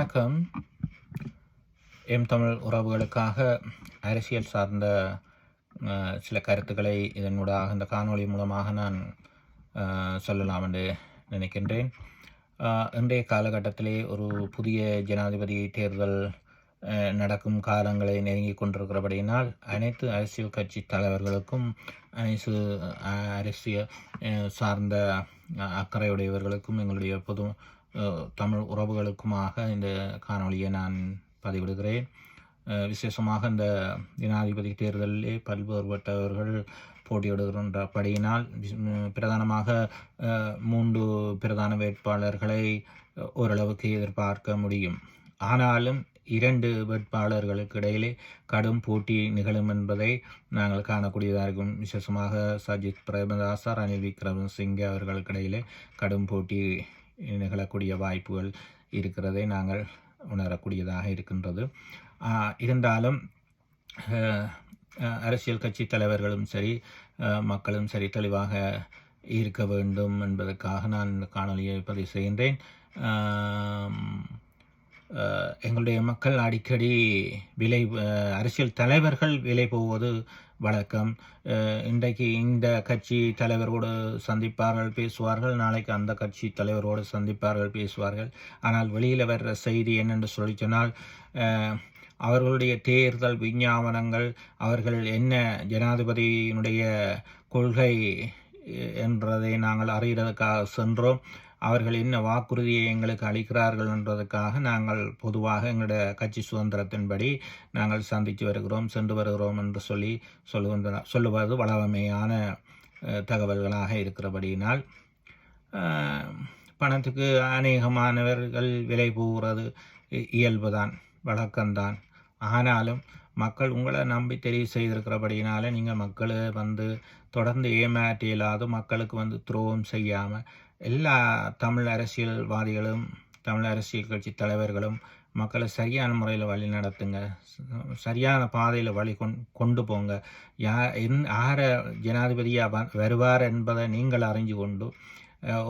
வணக்கம். தமிழ் உறவுகளுக்காக அரசியல் சார்ந்த சில கருத்துக்களை இதனூடாக இந்த காணொளி மூலமாக நான் சொல்லலாம் என்று நினைக்கின்றேன். இன்றைய காலகட்டத்திலே ஒரு புதிய ஜனாதிபதி தேர்தல் நடக்கும் காலங்களை நெருங்கி கொண்டிருக்கிறபடியினால் அனைத்து அரசியல் கட்சி தலைவர்களுக்கும் அனைத்து அரசியல் சார்ந்த அக்கறையுடையவர்களுக்கும் எங்களுடைய பொது தமிழ் உறவுகளுக்குமாக இந்த காணொளியை நான் பதிவிடுகிறேன். விசேஷமாக இந்த ஜனாதிபதி தேர்தலிலே பல்வேறுபட்டவர்கள் போட்டியிடுகின்றபடியினால் பிரதானமாக 3 பிரதான வேட்பாளர்களை ஓரளவுக்கு எதிர்பார்க்க முடியும். ஆனாலும் 2 வேட்பாளர்களுக்கு இடையிலே கடும் போட்டி நிகழும் என்பதை நாங்கள் காணக்கூடியதாக இருக்கும். விசேஷமாக சஜித் பிரேமதாச ரணில் விக்ரமசிங்கே அவர்களுக்கு இடையிலே கடும் போட்டி நிகழக்கூடிய வாய்ப்புகள் இருக்கிறதை நாங்கள் உணரக்கூடியதாக இருக்கின்றது. இருந்தாலும் அரசியல் கட்சி தலைவர்களும் சரி மக்களும் சரி தெளிவாக இருக்க வேண்டும் என்பதற்காக நான் இந்த காணொலியை பதிவு செய்கின்றேன். எங்களுடைய மக்கள் அடிக்கடி அரசியல் தலைவர்கள் விலை போவது வழக்கம். இன்றைக்கு இந்த கட்சி தலைவரோடு சந்திப்பார்கள், பேசுவார்கள், நாளைக்கு அந்த கட்சி தலைவரோடு சந்திப்பார்கள், பேசுவார்கள். ஆனால் வெளியில் வர்ற செய்தி என்னென்று சொல்லி சொன்னால் அவர்களுடைய தேர்தல் விஞ்ஞாபனங்கள், அவர்கள் என்ன ஜனாதிபதியினுடைய கொள்கை என்றதை நாங்கள் அறிகிறதுக்காக சென்றோம், அவர்கள் என்ன வாக்குறுதியை எங்களுக்கு அளிக்கிறார்கள் என்றதற்காக நாங்கள் பொதுவாக எங்களுடைய கட்சி சுதந்திரத்தின்படி நாங்கள் சந்தித்து வருகிறோம், சென்று வருகிறோம் என்று சொல்லுவது வளமையான தகவல்களாக இருக்கிறபடியினால் பணத்துக்கு அநேகமானவர்கள் விலை போகிறது இயல்புதான், வழக்கம்தான். ஆனாலும் மக்கள் உங்களை நம்பி தெரிவு செய்திருக்கிறபடினால நீங்கள் மக்களை தொடர்ந்து ஏமாற்றி இல்லாத மக்களுக்கு துரோகம் செய்யாமல் எல்லா தமிழ் அரசியல்வாதிகளும் தமிழ் அரசியல் கட்சி தலைவர்களும் மக்களை சரியான முறையில் வழி நடத்துங்க, சரியான பாதையில் கொண்டு போங்க. யாரை ஜனாதிபதியாக வருவார் என்பதை நீங்கள் அறிஞ்சு கொண்டு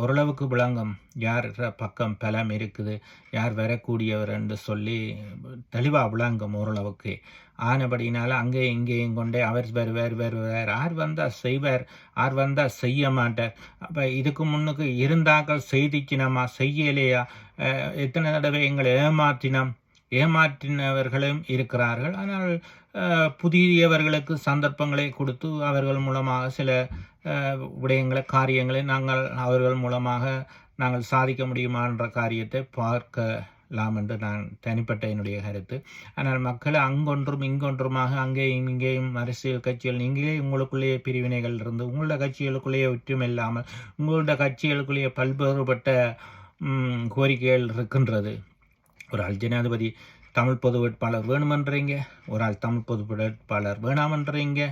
ஓரளவுக்கு விளங்கும் யார் பக்கம் பலம் இருக்குது, யார் வரக்கூடியவர் என்று சொல்லி தெளிவாக விளங்கும் ஓரளவுக்கு. ஆனபடினால அங்கேயும் இங்கேயும் கொண்டே அவர் வருவார், யார் வந்தால் செய்வார், யார் வந்தால் செய்ய மாட்டார். அப்போ இதுக்கு முன்னுக்கு இருந்தாக்கள் செய்திக்கினமா செய்யலையா, எத்தனை தடவை எங்களை ஏமாற்றினவர்களும் இருக்கிறார்கள். ஆனால் புதியவர்களுக்கு சந்தர்ப்பங்களை கொடுத்து அவர்கள் மூலமாக சில காரியங்களை அவர்கள் மூலமாக நாங்கள் சாதிக்க முடியுமா என்ற காரியத்தை பார்க்கலாம் என்று நான் தனிப்பட்ட என்னுடைய கருத்து. ஆனால் மக்களை அங்கொன்றும் இங்கொன்றுமாக அங்கேயும் இங்கேயும் அரசியல் கட்சிகள் நீங்களே உங்களுக்குள்ளேயே பிரிவினைகள் இருந்து உங்களோட கட்சிகளுக்குள்ளேயே ஒற்றுமை இல்லாமல் உங்களோட கட்சிகளுக்குள்ளேயே பல்வேறுபட்ட கோரிக்கைகள் இருக்கின்றது. ஒரு ஆள் ஜனாதிபதி தமிழ் பொது வேட்பாளர் வேணுமன்றீங்க, ஒரு ஆள் தமிழ் பொது வேட்பாளர் வேணாமன்றீங்க.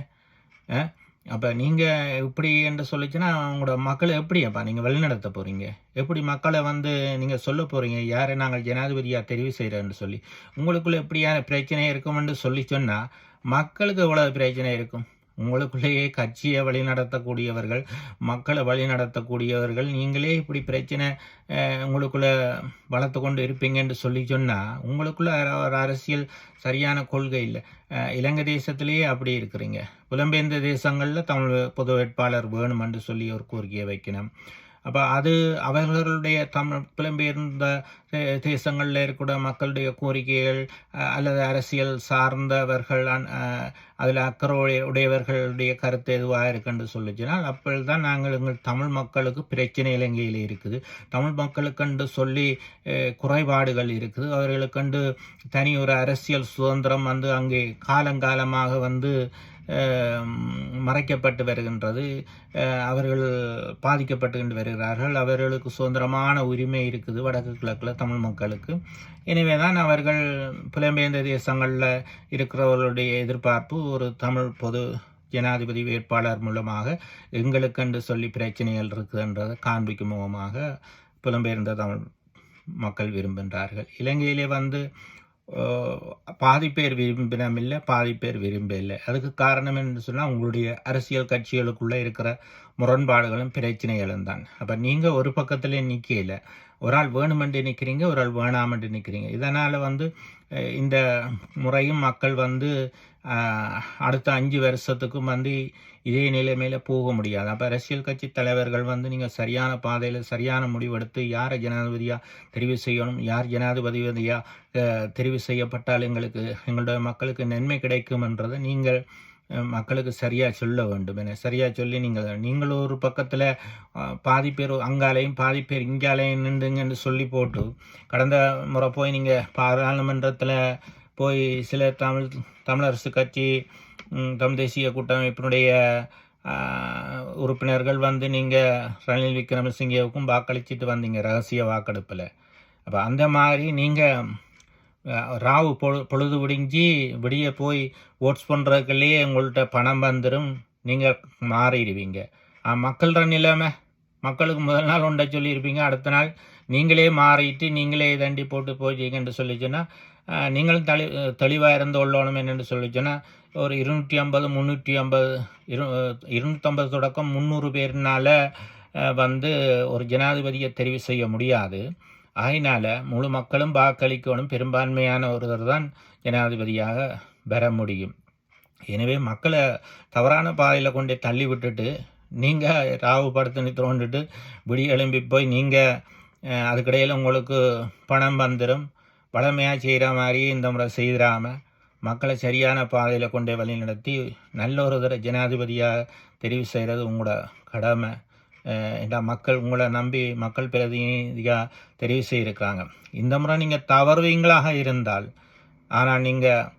அப்போ நீங்கள் இப்படி என்று சொல்லிச்சுன்னா உங்களோட மக்களை எப்படியாப்பா நீங்கள் வழிநடத்த போகிறீங்க? எப்படி மக்களை நீங்கள் சொல்ல போகிறீங்க யாரை நாங்கள் ஜனாதிபதியாக தெரிவு செய்கிறேன்னு சொல்லி? உங்களுக்குள்ளே எப்படியான பிரச்சனை இருக்குமென்று சொல்லி சொன்னால் மக்களுக்கு எவ்வளவு பிரச்சனை இருக்கும்? உங்களுக்குள்ளேயே கட்சியை வழி நடத்தக்கூடியவர்கள், மக்களை வழி நடத்தக்கூடியவர்கள், நீங்களே இப்படி பிரச்சனை உங்களுக்குள்ளே வளர்த்து கொண்டு இருப்பீங்கன்னு சொல்லி சொன்னால் உங்களுக்குள்ள ஒரு அரசியல் சரியான கொள்கை இல்லை. இலங்கை தேசத்திலேயே அப்படி இருக்கிறீங்க. புலம்பெயர்ந்த தேசங்களில் தமிழ் பொது வேட்பாளர் வேணுமென்று சொல்லி ஒரு கோரிக்கையை வைக்கணும். அப்போ அது அவர்களுடைய புலம்பெயர்ந்த தேசங்களில் இருக்கிற மக்களுடைய கோரிக்கைகள் அல்லது அரசியல் சார்ந்தவர்கள் அதில் அக்கறை உடையவர்களுடைய கருத்து எதுவாக இருக்குன்னு சொல்லிச்சுனால் அப்பொழுதுதான் நாங்கள் எங்கள் தமிழ் மக்களுக்கு பிரச்சனை இலங்கையில் இருக்குது, தமிழ் மக்களுக்கென்று சொல்லி குறைபாடுகள் இருக்குது, அவர்களுக்கென்று தனி ஒரு அரசியல் சுதந்திரம் அங்கே காலங்காலமாக மறைக்கப்பட்டு வருகின்றது, அவர்கள் பாதிக்கப்பட்டு வருகிறார்கள். அவர்களுக்கு சுதந்திரமான உரிமை இருக்குது வடக்கு கிழக்கில் தமிழ் மக்களுக்கு. எனவே தான் அவர்கள் புலம்பெயர்ந்த தேசங்களில் இருக்கிறவர்களுடைய எதிர்பார்ப்பு ஒரு தமிழ் பொது ஜனாதிபதி வேட்பாளர் மூலமாக எங்களுக்கென்று சொல்லி பிரச்சனைகள் இருக்குதுன்றதை காண்பிக்கும் முகமாக புலம்பெயர்ந்த தமிழ் மக்கள் விரும்புகின்றார்கள். இலங்கையிலே பாதி பேர் விரும்பினமில்லை, பாதி பேர் விரும்ப இல்லை. அதுக்கு காரணம் என்று சொன்னால் உங்களுடைய அரசியல் கட்சிகளுக்குள்ளே இருக்கிற முரண்பாடுகளும் பிரச்சனைகளும் தான். அப்போ நீங்கள் ஒரு பக்கத்தில் நிற்கல, ஒரு ஆள் வேணுமென்று நிற்கிறீங்க, ஒரு ஆள் வேணாமென்று நிற்கிறீங்க. இதனால் இந்த முறையும் மக்கள் அடுத்த 5 வருஷத்துக்கும் இதே நிலைமையில் போக முடியாது. அப்போ அரசியல் கட்சி தலைவர்கள் நீங்கள் சரியான பாதையில் சரியான முடிவெடுத்து யாரை ஜனாதிபதியாக தெரிவு செய்யணும், யார் ஜனாதிபதியாக தெரிவு செய்யப்பட்டால் எங்களுடைய மக்களுக்கு நன்மை கிடைக்கும்ன்றதை நீங்கள் மக்களுக்கு சரியாக சொல்ல வேண்டும். என சரியாக சொல்லி நீங்கள் ஒரு பக்கத்தில் பாதி பேர் அங்காலையும் பாதி பேர் இங்காலையும் நின்றுங்கன்னு சொல்லி போட்டு, கடந்த முறை போய் நீங்கள் பாராளுமன்றத்தில் போய் சில தமிழரசு கட்சி தமிழ் தேசிய கூட்டமைப்பினுடைய உறுப்பினர்கள் நீங்கள் ரணில் விக்ரமசிங்கவுக்கும் வாக்களிச்சுட்டு வந்தீங்க ரகசிய வாக்கெடுப்பில். அப்போ அந்த மாதிரி நீங்கள் ராவு பொழுது விடிய போய் ஓட்ஸ் பண்ணுறதுக்குள்ளேயே உங்கள்கிட்ட பணம் வந்துடும், நீங்கள் மாறிடுவீங்க. மக்களோட நிலைமை, மக்களுக்கு முதல் நாள் ஒன்றை சொல்லியிருப்பீங்க, அடுத்த நாள் நீங்களே மாறிட்டு நீங்களே தண்டி போட்டு போயிட்டீங்கன்னு சொல்லிச்சுன்னா நீங்களும் தெளிவாக இருந்து கொள்ளணும் என்னென்னு சொல்லிச்சுன்னா ஒரு 250 250 தொடக்கம் 300 பேர்னால ஒரு ஜனாதிபதியை தெரிவு செய்ய முடியாது. அதனால் முழு மக்களும் வாக்களிக்கணும், பெரும்பான்மையான ஒருவர் தான் ஜனாதிபதியாக பெற முடியும். எனவே மக்களை தவறான பாதையில் கொண்டு தள்ளி விட்டுட்டு நீங்கள் ராவு படுத்து தோண்டிட்டு விடிய எழும்பி போய் நீங்கள் அதுக்கிடையில் உங்களுக்கு பணம் வந்துடும், வளமையாக செய்கிற மாதிரி இந்த முறை செய்திடாமல் மக்களை சரியான பாதையில் கொண்டே வழி நடத்தி நல்ல ஒரு ஜனாதிபதியாக தெரிவு செய்கிறது உங்களோட கடமை. மக்கள் உங்களை நம்பி மக்கள் பிரதிநிதியாக தெரிவு செய்திருக்காங்க. இந்த முறை நீங்கள் தவறுவீங்களாக இருந்தால், ஆனால் நீங்கள்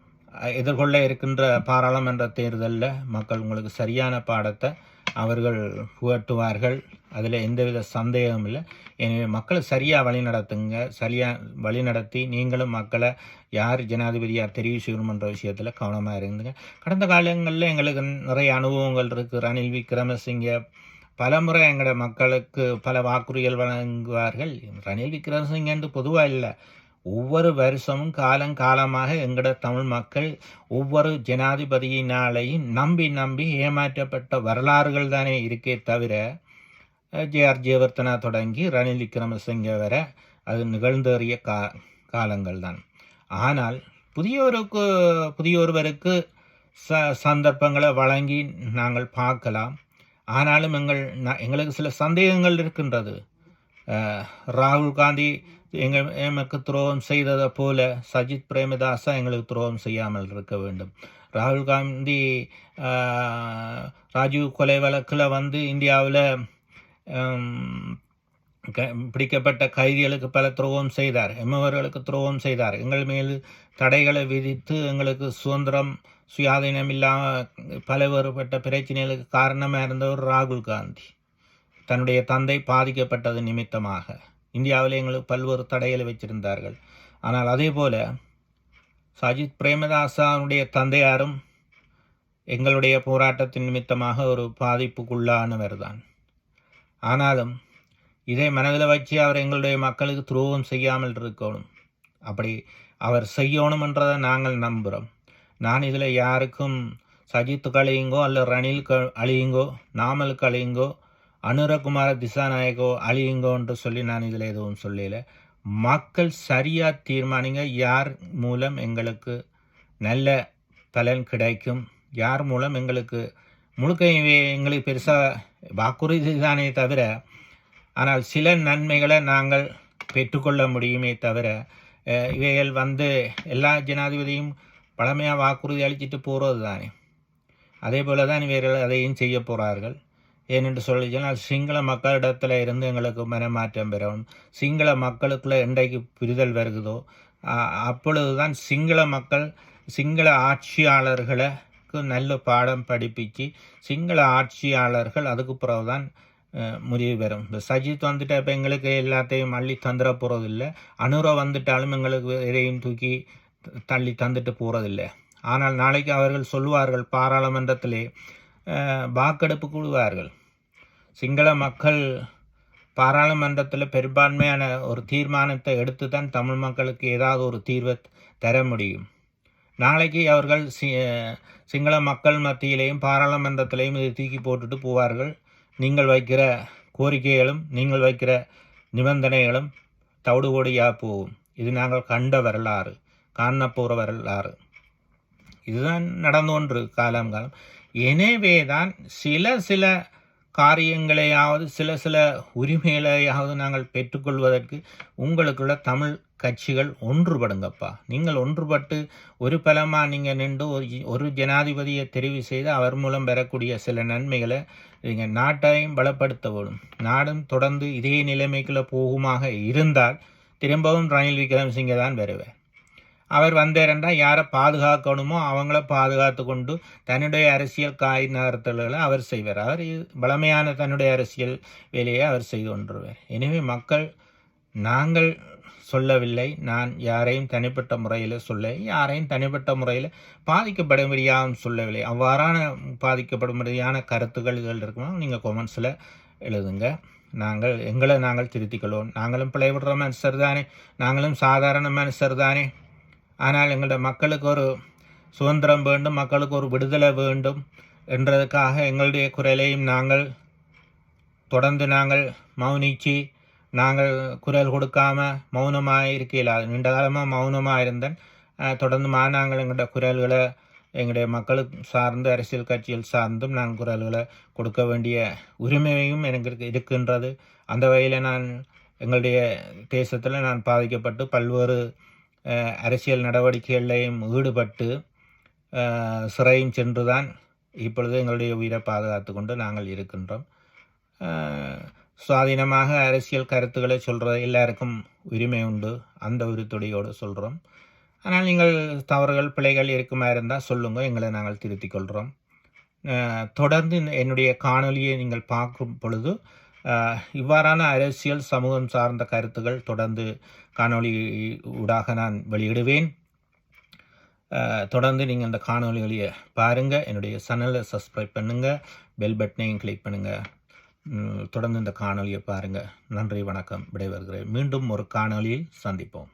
எதிர்கொள்ள இருக்கின்ற பாராளுமன்ற தேர்தலில் மக்கள் உங்களுக்கு சரியான பாடத்தை அவர்கள் புகட்டுவார்கள், அதில் எந்தவித சந்தேகமும் இல்லை. எனவே மக்களை சரியாக வழி நடத்துங்க, சரியாக வழி நடத்தி நீங்களும் மக்களை யார் ஜனாதிபதியாக தெரிவு செய்யணுன்ற விஷயத்தில் கவனமாக இருந்துங்க. கடந்த காலங்களில் எங்களுக்கு நிறைய அனுபவங்கள் இருக்குது. ரணில் விக்ரமசிங்க பலமுறை எங்களோட மக்களுக்கு பல வாக்குறுதிகள் வழங்குவார்கள். ரணில் விக்ரமசிங்கன்று பொதுவாக இல்லை, ஒவ்வொரு வருஷமும் காலமாக எங்களோட தமிழ் மக்கள் ஒவ்வொரு ஜனாதிபதியினாலையும் நம்பி ஏமாற்றப்பட்ட வரலாறுகள் தானே இருக்கே தவிர, ஜே.ஆர். ஜெயவர்தனா தொடங்கி ரணில் விக்ரமசிங்க வரை அது நிகழ்ந்தேறிய காலங்கள் தான். ஆனால் புதியொருவருக்கு சந்தர்ப்பங்களை வழங்கி நாங்கள் பார்க்கலாம். ஆனாலும் எங்களுக்கு சில சந்தேகங்கள் இருக்கின்றது. ராகுல் காந்தி எமக்கு துரோகம் செய்ததை போல சஜித் பிரேமதாசா எங்களுக்கு துரோகம் செய்யாமல் இருக்க வேண்டும். ராகுல் காந்தி ராஜீவ் கொலை வழக்கில் இந்தியாவில் பிடிக்கப்பட்ட கைதிகளுக்கு பல துரோகம் செய்தார், எம்மவர்களுக்கு துரோகம் செய்தார். எங்கள் மேல் தடைகளை விதித்து எங்களுக்கு சுதந்திரம் சுயாதீனம் இல்லாமல் பல வேறுபட்ட பிரச்சனைகளுக்கு காரணமாக இருந்தவர் ராகுல் காந்தி. தன்னுடைய தந்தை பாதிக்கப்பட்டது நிமித்தமாக இந்தியாவில் எங்களுக்கு பல்வேறு தடைகளை வச்சிருந்தார்கள். ஆனால் அதே போல சஜித் பிரேமதாசாவுடைய தந்தையாரும் எங்களுடைய போராட்டத்தின் நிமித்தமாக ஒரு பாதிப்புக்குள்ளானவர் தான். ஆனாலும் இதை மனதில் வச்சு அவர் எங்களுடைய மக்களுக்கு துரோகம் செய்யாமல் இருக்கணும். அப்படி அவர் செய்யணும் என்றதை நாங்கள் நம்புகிறோம். நான் இதில் யாருக்கும் சஜித்துக்கு அழியுங்கோ அல்ல ரணிலுக்கு அழியுங்கோ, நாமலுக்கு அழியுங்கோ, அனுரகுமார திசாநாயகோ அழியுங்கோ என்று சொல்லி நான் இதில் எதுவும் சொல்லல. மக்கள் சரியாக தீர்மானிங்க, யார் மூலம் எங்களுக்கு நல்ல பலன் கிடைக்கும், யார் மூலம் எங்களுக்கு எங்களுக்கு பெருசாக வாக்குறுதி தானே தவிர, ஆனால் சில நன்மைகளை நாங்கள் பெற்றுக்கொள்ள முடியுமே தவிர, இவைகள் எல்லா ஜனாதிபதியும் பழமையாக வாக்குறுதி அளிச்சிட்டு போகிறது தானே. அதே போல தான் இவர்கள் அதையும் செய்ய போகிறார்கள். ஏனென்று சொல்லிச்சோன்னால் சிங்கள மக்களிடத்தில் இருந்து எங்களுக்கு மனமாற்றம் பெறணும். சிங்கள மக்களுக்குள்ள என்றைக்கு புரிதல் வருகுதோ அப்பொழுது தான் சிங்கள ஆட்சியாளர்களுக்கு நல்ல பாடம் படிப்பிச்சு சிங்கள ஆட்சியாளர்கள் அதுக்கு பிறகு தான் முடிவு பெறும். இப்போ சஜித் இப்போ எங்களுக்கு எல்லாத்தையும் அள்ளி தந்துட போகிறதில்லை, அனுரை வந்துட்டாலும் எங்களுக்கு எதையும் தூக்கி தள்ளி தந்துட்டு போகிறதில்லை. ஆனால் நாளைக்கு அவர்கள் சொல்லுவார்கள், பாராளுமன்றத்திலே வாக்கெடுப்பு கூடுவார்கள். சிங்கள மக்கள் பாராளுமன்றத்தில் பெரும்பான்மையான ஒரு தீர்மானத்தை எடுத்து தான் தமிழ் மக்களுக்கு ஏதாவது ஒரு தீர்வை தர முடியும். நாளைக்கு அவர்கள் சிங்கள மக்கள் மத்தியிலேயும் பாராளுமன்றத்திலையும் இதை தூக்கி போட்டுட்டு போவார்கள். நீங்கள் வைக்கிற கோரிக்கைகளும் நீங்கள் வைக்கிற நிபந்தனைகளும் தவிடுபொடியாக போகும். இது நாங்கள் கண்ட வரலாறு, காணப்போகிற வரலாறு. இதுதான் நடந்து கொண்டு காலம். எனவே தான் சில காரியங்களையாவது சில உரிமைகளையாவது நாங்கள் பெற்றுக்கொள்வதற்கு உங்களுக்குள்ள தமிழ் கட்சிகள் ஒன்றுபடுங்கப்பா. நீங்கள் ஒன்றுபட்டு ஒரு பலமாக நீங்கள் நின்று ஒரு ஜனாதிபதியை தெரிவு செய்து அவர் மூலம் பெறக்கூடிய சில நன்மைகளை நீங்கள் நாட்டையும் பலப்படுத்த வேணும். நாடும் தொடர்ந்து இதே நிலைமைக்குள்ளே போகுமாக இருந்தால் திரும்பவும் ரணில் விக்ரமசிங்கே தான் வருவார். அவர் வந்தாரண்டா யாரை பாதுகாக்கணுமோ அவங்கள பாதுகாத்து கொண்டு தன்னுடைய அரசியல் காய் நகர்த்தல்களை அவர் செய்வார். அவர் பலமையான தன்னுடைய அரசியல் வேலையை அவர் செய்து கொண்டுருவார். எனவே மக்கள், நாங்கள் சொல்லவில்லை, நான் யாரையும் தனிப்பட்ட முறையில் யாரையும் தனிப்பட்ட முறையில் பாதிக்கப்படும்படியாகவும் சொல்லவில்லை. அவ்வாறான பாதிக்கப்படும்படியான கருத்துக்கள் இதுகள் இருக்குமா நீங்கள் கொமெண்ட்ஸில் எழுதுங்க. எங்களை நாங்கள் திருத்திக்கொள்வோம். நாங்களும் பிழைவிடுற மனுஷர் தானே, நாங்களும் சாதாரண மனுஷர் தானே. ஆனால் எங்களோட மக்களுக்கு ஒரு சுதந்திரம் வேண்டும், மக்களுக்கு ஒரு விடுதலை வேண்டும் என்றதுக்காக எங்களுடைய குரலையும் தொடர்ந்து மௌனிச்சு குரல் கொடுக்காம மௌனமாக இருக்கலாது. நீண்ட காலமாக மௌனமாக இருந்தேன். தொடர்ந்து நாங்கள் எங்களோட குரல்களை எங்களுடைய மக்களுக்கு சார்ந்து அரசியல் கட்சிகள் சார்ந்தும் நான் குரல்களை கொடுக்க வேண்டிய உரிமையும் எனக்கு இருக்கின்றது. அந்த வகையில் எங்களுடைய தேசத்தில் நான் பாதிக்கப்பட்டு பல்வேறு அரசியல் நடவடிக்கைகளையும் ஈடுபட்டு சிறையும் சென்று தான் இப்பொழுது எங்களுடைய உயிரை பாதுகாத்து கொண்டு நாங்கள் இருக்கின்றோம். சுவாதீனமாக அரசியல் கருத்துக்களை சொல்கிற எல்லாருக்கும் உரிமை உண்டு, அந்த உரித்துடையோடு சொல்கிறோம். ஆனால் நீங்கள் தவறுகள் பிழைகள் இருக்குமா இருந்தால் சொல்லுங்கள், எங்களை நாங்கள் திருத்திக் கொள்கிறோம். தொடர்ந்து என்னுடைய காணொலியை நீங்கள் பார்க்கும் பொழுது இவ்வாறான அரசியல் சமூகம் சார்ந்த கருத்துக்கள் தொடர்ந்து காணொலி ஊடாக நான் வெளியிடுவேன். தொடர்ந்து நீங்கள் இந்த காணொலிகளையே பாருங்கள், என்னுடைய சேனலை சப்ஸ்கிரைப் பண்ணுங்கள், பெல் பட்டனையும் கிளிக் பண்ணுங்கள். தொடர்ந்து இந்த காணொலியை பாருங்கள். நன்றி, வணக்கம், விடைபெறுகிறேன். மீண்டும் ஒரு காணொலியில் சந்திப்போம்.